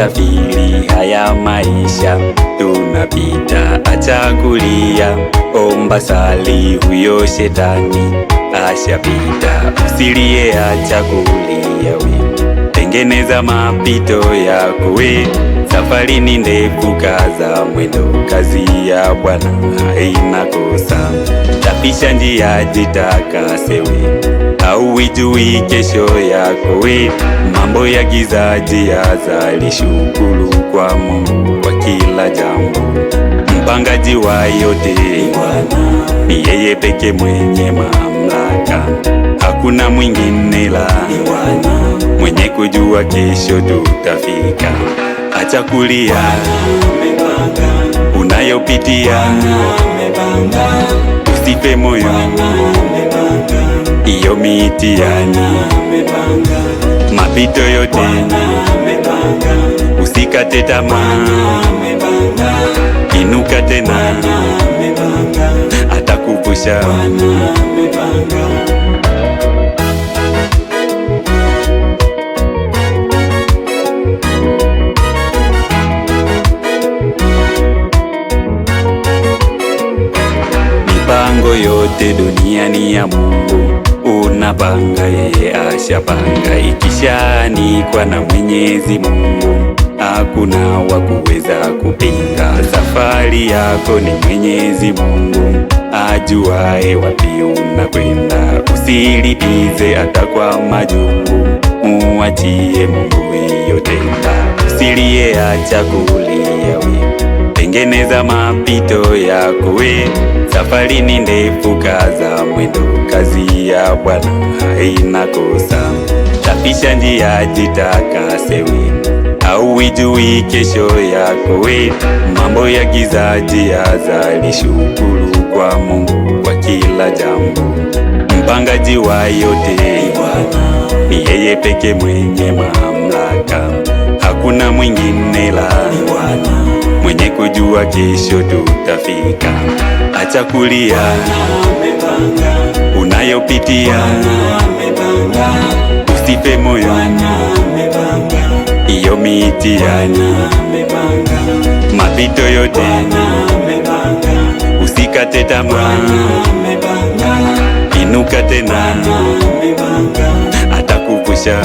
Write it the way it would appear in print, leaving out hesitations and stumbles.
safiri haya maisha tunapita, acha kulia, omba sali, huyo shetani ashapita. Usilie, acha kulia we, tengeneza mapito yako we. Safari ni ndefu, kaza mwendo, kazi ya Bwana haina kosa. Tapisha njia, jitakase we, hauijui kesho yako we. Mambo ya giza jiazali, shukuru kwa Mungu kwa kila jambo. Mpangaji wa yote ni yeye peke, mwenye mamlaka, hakuna mwingine la mwenye kujua kesho tutafika. Acha kulia unayopitia, usife moyo, iyo mitihani, mapito yote, usikate tamaa, inuka tena, atakuvusha. Mipango yote duniani ya Mungu, unapanga yeye ashapanga. Ikishaandikwa na Mwenyezi Mungu, hakuna wa kuweza kupinga. Safari yako ni Mwenyezi Mungu ajuae wapi unakwenda. Usilipize hata kwa majungu, muachie Mungu hiyo tenda. Usilie, acha kulia we, tengeneza mapito yako we. Safari ni ndefu, kaza mwendo, kazi ya Bwana haina kosa. Tapisha njia, jitakase we, hauijui kesho yako we. Mambo ya giza jiazali, shukuru kwa Mungu kwa kila jambo. Mpangaji wa yote ni yeye peke, mwenye mamlaka, hakuna mwingine la mwenye kujua kesho tutafika. Acha kulia unayopitia, usife moyo, iyo mitihani, mapito yote, usikate tamaa, inuka tena, atakuvusha.